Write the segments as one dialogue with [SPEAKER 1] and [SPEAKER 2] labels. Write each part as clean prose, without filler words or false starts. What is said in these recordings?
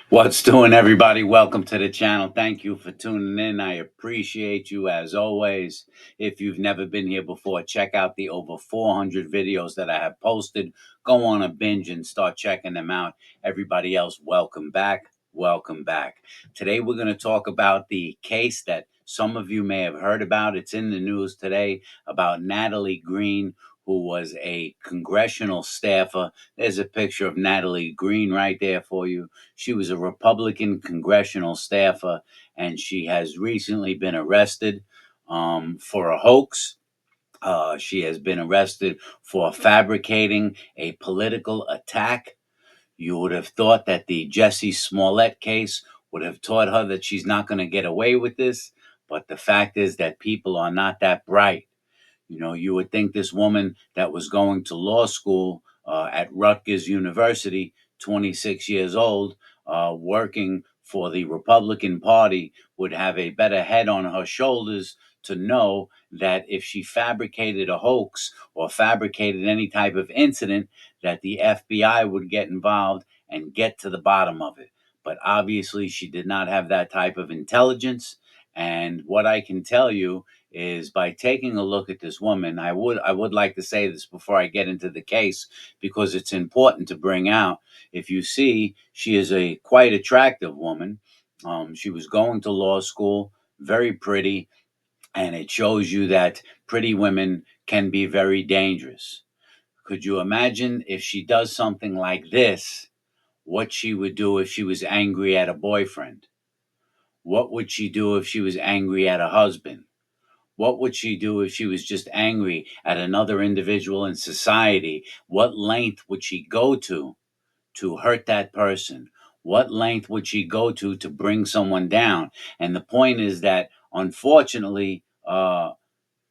[SPEAKER 1] What's doing, everybody? Welcome to the channel. Thank you for tuning in. I appreciate you as always. If you've never been here before, check out the over 400 videos that I have posted. Go on a binge and start checking them out. Everybody else, welcome back. Welcome back. Today, we're going to talk about the case that some of you may have heard about. It's in the news today about Natalie Greene, who was a congressional staffer. There's a picture of Natalie Greene right there for you. She was a Republican congressional staffer, and she has recently been arrested for a hoax. She has been arrested for fabricating a political attack. You would have thought that the Jesse Smollett case would have taught her that she's not going to get away with this, but the fact is that people are not that bright. You know, you would think this woman that was going to law school at Rutgers University, 26 years old, working for the Republican Party, would have a better head on her shoulders to know that if she fabricated a hoax or fabricated any type of incident, that the FBI would get involved and get to the bottom of it. But obviously, she did not have that type of intelligence. And what I can tell you is by taking a look at this woman. I would like to say this before I get into the case because it's important to bring out. If you see, she is a quite attractive woman. She was going to law school, very pretty, and it shows you that pretty women can be very dangerous. Could you imagine if she does something like this, what she would do if she was angry at a boyfriend? What would she do if she was angry at a husband? What would she do if she was just angry at another individual in society? What length would she go to hurt that person? What length would she go to bring someone down? And the point is that, unfortunately,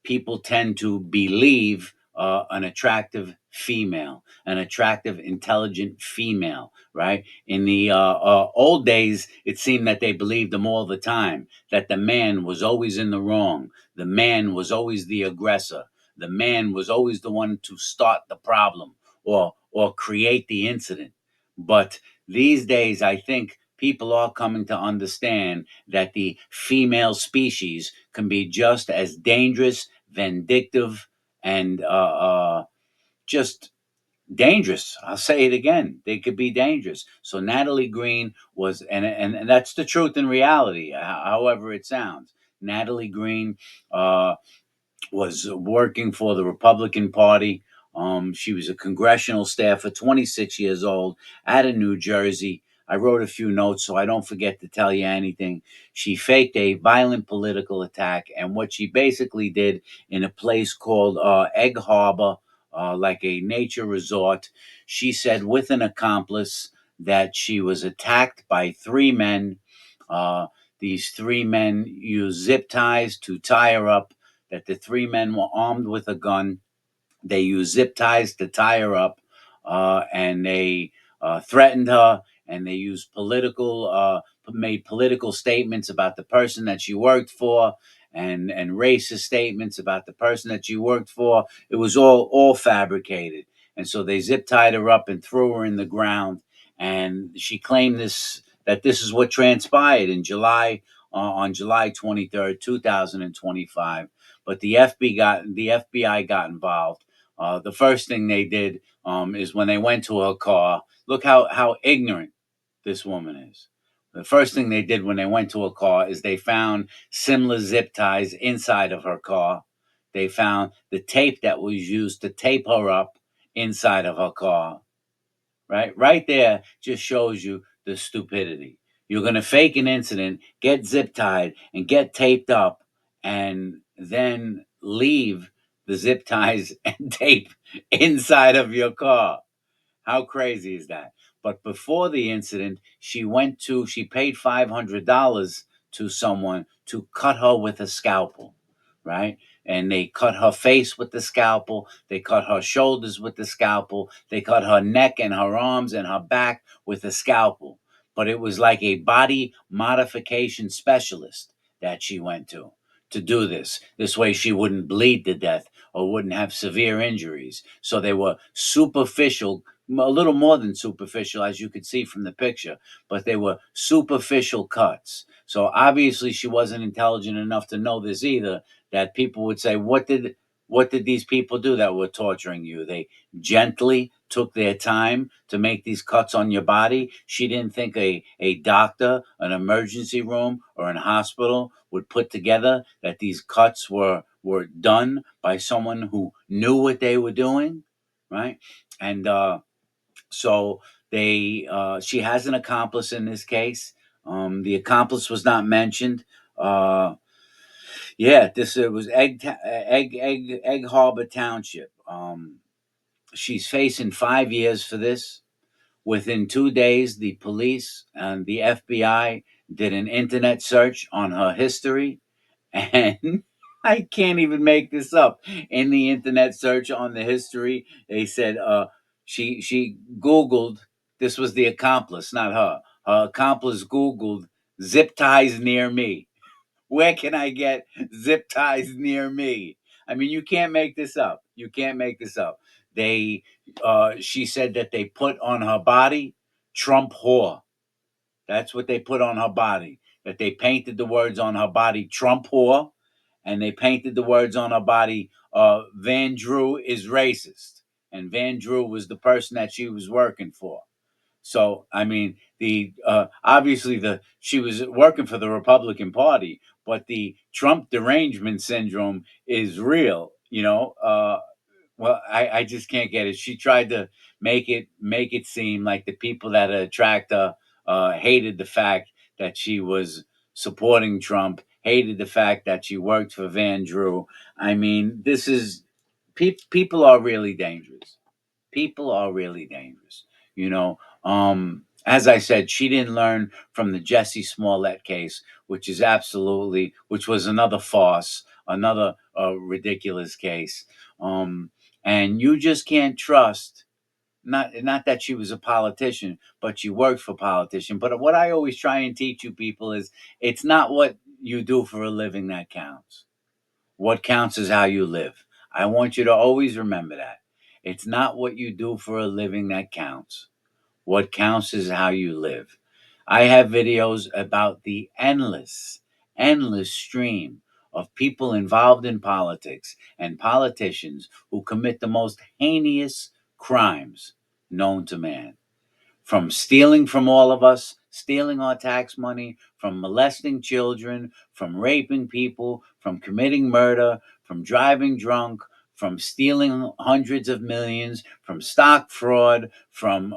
[SPEAKER 1] people tend to believe an attractive female, an attractive, intelligent female, right? In the old days, it seemed that they believed them all the time, that the man was always in the wrong. The man was always the aggressor. The man was always the one to start the problem or create the incident. But these days, I think people are coming to understand that the female species can be just as dangerous, vindictive, and just dangerous. I'll say it again. They could be dangerous. So Natalie Greene was, and that's the truth in reality, however it sounds. Natalie Greene was working for the Republican Party. She was a congressional staffer, 26 years old, out of New Jersey. I wrote a few notes so I don't forget to tell you anything. She faked a violent political attack, and what she basically did in a place called Egg Harbor, like a nature resort, she said with an accomplice that she was attacked by three men. Uh, these three men used zip ties to tie her up, that the three men were armed with a gun. They used zip ties to tie her up, and they threatened her, and they used made political statements about the person that she worked for, and racist statements about the person that she worked for. It was all fabricated, and so they zip tied her up and threw her in the ground. And she claimed this is what transpired in July, on July 23rd, 2025. But the FBI got involved. The first thing they did is when they went to her car. Look how ignorant this woman is. The first thing they did when they went to her car is they found similar zip ties inside of her car. They found the tape that was used to tape her up inside of her car. Right there just shows you the stupidity. You're going to fake an incident, get zip tied, and get taped up, and then leave the zip ties and tape inside of your car. How crazy is that? But before the incident, she paid $500 to someone to cut her with a scalpel, right? And they cut her face with the scalpel. They cut her shoulders with the scalpel. They cut her neck and her arms and her back with a scalpel. But it was like a body modification specialist that she went to do this. This way she wouldn't bleed to death or wouldn't have severe injuries. So they were superficial, a little more than superficial, as you could see from the picture, but they were superficial cuts. So obviously she wasn't intelligent enough to know this either, that people would say, what did these people do that were torturing you? They gently took their time to make these cuts on your body. She didn't think a doctor, an emergency room, or an hospital would put together that these cuts were done by someone who knew what they were doing, right? And so she has an accomplice in this case. The accomplice was not mentioned. Uh, yeah, this it was Egg Harbor Township. She's facing 5 years for this. Within 2 days, the police and the FBI did an internet search on her history, and I can't even make this up. In the internet search on the history, they said she Googled. This was the accomplice, not her. Her accomplice Googled zip ties near me. Where can I get zip ties near me? I mean, you can't make this up. You can't make this up. They, she said that they put on her body Trump whore. That's what they put on her body. That they painted the words on her body Trump whore, and they painted the words on her body Van Drew is racist. And Van Drew was the person that she was working for. So I mean, the obviously the she was working for the Republican Party, but the Trump derangement syndrome is real. Well, I just can't get it. She tried to make it seem like the people that attract her hated the fact that she was supporting Trump, hated the fact that she worked for Van Drew. I mean, this is people are really dangerous. People are really dangerous. As I said, she didn't learn from the Jesse Smollett case, which was another farce, another ridiculous case. And you just can't trust. Not that she was a politician, but she worked for politician. But what I always try and teach you people is it's not what you do for a living that counts. What counts is how you live. I want you to always remember that. It's not what you do for a living that counts. What counts is how you live. I have videos about the endless stream of people involved in politics and politicians who commit the most heinous crimes known to man, from stealing from all of us, stealing our tax money, from molesting children, from raping people, from committing murder, from driving drunk, from stealing hundreds of millions, from stock fraud, from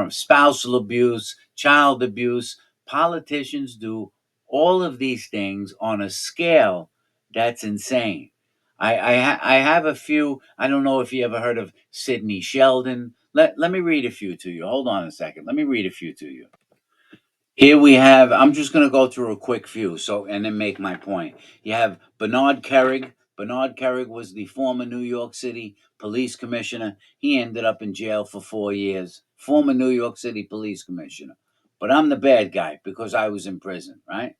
[SPEAKER 1] spousal abuse, child abuse. Politicians do all of these things on a scale that's insane. I have a few. I don't know if you ever heard of Sidney Sheldon. Let me read a few to you. Hold on a second. Let me read a few to you. Here we have, I'm just going to go through a quick few and then make my point. You have Bernard Kerik. Bernard Kerik was the former New York City police commissioner. He ended up in jail for 4 years. Former New York City police commissioner. But I'm the bad guy because I was in prison, right?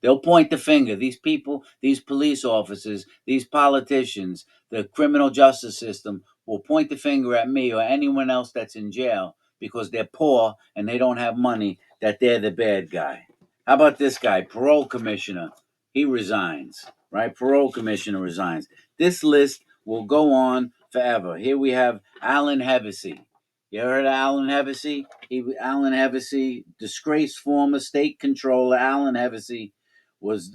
[SPEAKER 1] They'll point the finger. These people, these police officers, these politicians, the criminal justice system will point the finger at me or anyone else that's in jail because they're poor and they don't have money, that they're the bad guy. How about this guy, parole commissioner? He resigns, right? Parole commissioner resigns. This list will go on forever. Here we have Alan Hevesy. You heard of Alan Hevesy? Alan Hevesy, disgraced former state controller Alan Hevesy, was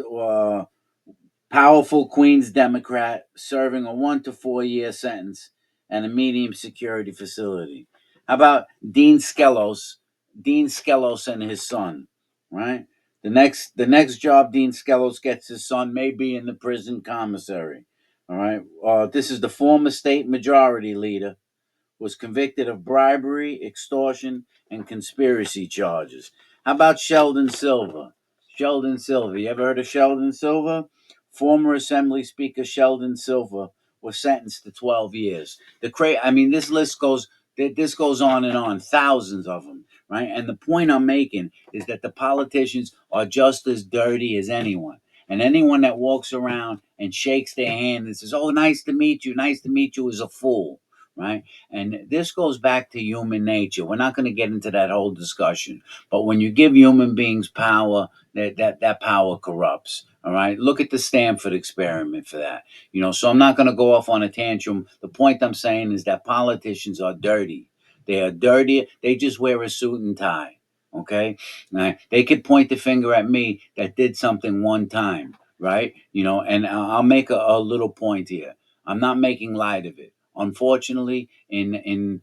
[SPEAKER 1] powerful Queens Democrat serving a 1 to 4 year sentence and a medium security facility. How about Dean Skelos? Dean Skelos and his son, right? The next job Dean Skelos gets his son may be in the prison commissary. All right. This is the former state majority leader, was convicted of bribery, extortion, and conspiracy charges. How about Sheldon Silver? Sheldon Silver. You ever heard of Sheldon Silver? Former Assembly Speaker Sheldon Silver was sentenced to 12 years. I mean, this goes on and on, thousands of them, right? And the point I'm making is that the politicians are just as dirty as anyone. And anyone that walks around and shakes their hand and says, "Oh, nice to meet you," is a fool, right? And this goes back to human nature. We're not going to get into that whole discussion, but when you give human beings power, that power corrupts. All right. Look at the Stanford experiment for that. So I'm not going to go off on a tantrum. The point I'm saying is that politicians are dirty. They are dirty. They just wear a suit and tie. Okay. Now, they could point the finger at me that did something one time, right? And I'll make a little point here. I'm not making light of it. Unfortunately, in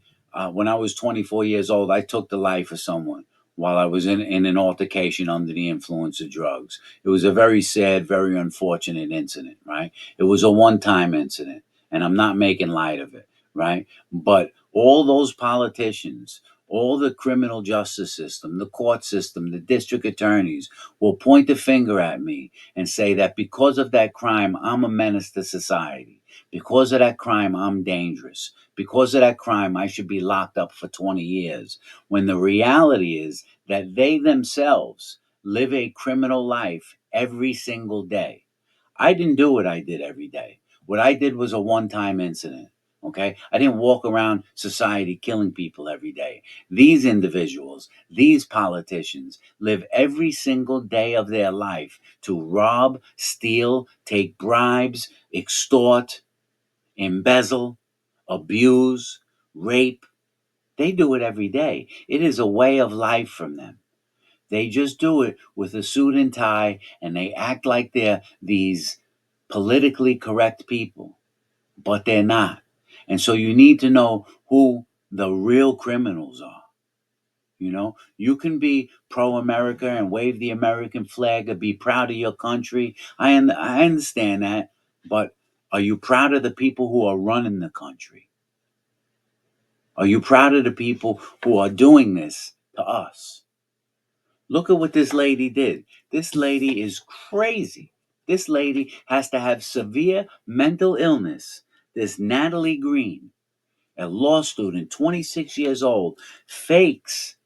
[SPEAKER 1] when I was 24 years old, I took the life of someone while I was in an altercation under the influence of drugs. It was a very sad, very unfortunate incident, right? It was a one-time incident, and I'm not making light of it, right? But all those politicians, all the criminal justice system, the court system, the district attorneys will point the finger at me and say that because of that crime, I'm a menace to society. Because of that crime, I'm dangerous. Because of that crime, I should be locked up for 20 years. When the reality is that they themselves live a criminal life every single day. I didn't do what I did every day. What I did was a one time incident. Okay. I didn't walk around society killing people every day. These individuals, these politicians live every single day of their life to rob, steal, take bribes, extort, embezzle, abuse, rape. They do it every day. It is a way of life from them. They just do it with a suit and tie, and they act like they're these politically correct people, but they're not. And so you need to know who the real criminals are. You can be pro America and wave the American flag or be proud of your country. I understand that, but are you proud of the people who are running the country? Are you proud of the people who are doing this to us? Look at what this lady did. This lady is crazy. This lady has to have severe mental illness. This Natalie Greene, a law student, 26 years old, fakes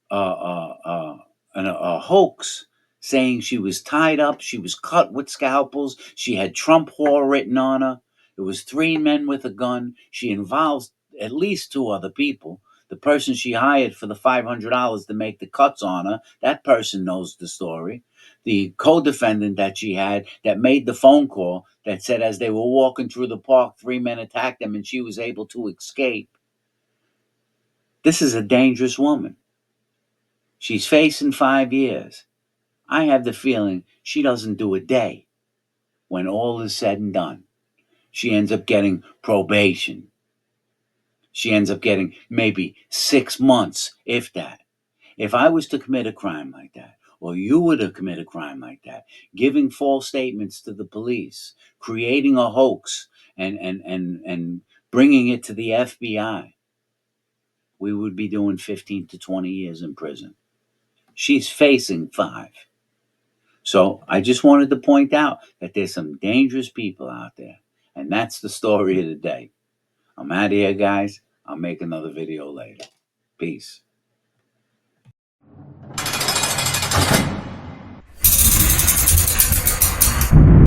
[SPEAKER 1] uh, uh, uh, a hoax saying she was tied up, she was cut with scalpels, she had Trump whore written on her. It was three men with a gun. She involves at least two other people. The person she hired for the $500 to make the cuts on her, that person knows the story. The co-defendant that she had that made the phone call that said as they were walking through the park, three men attacked them and she was able to escape. This is a dangerous woman. She's facing 5 years. I have the feeling she doesn't do a day when all is said and done. She ends up getting probation. She ends up getting maybe 6 months, if that. If I was to commit a crime like that, or you were to commit a crime like that, giving false statements to the police, creating a hoax, and bringing it to the FBI, we would be doing 15 to 20 years in prison. She's facing 5. So I just wanted to point out that there's some dangerous people out there. And that's the story of the day. I'm out of here, guys. I'll make another video later. Peace.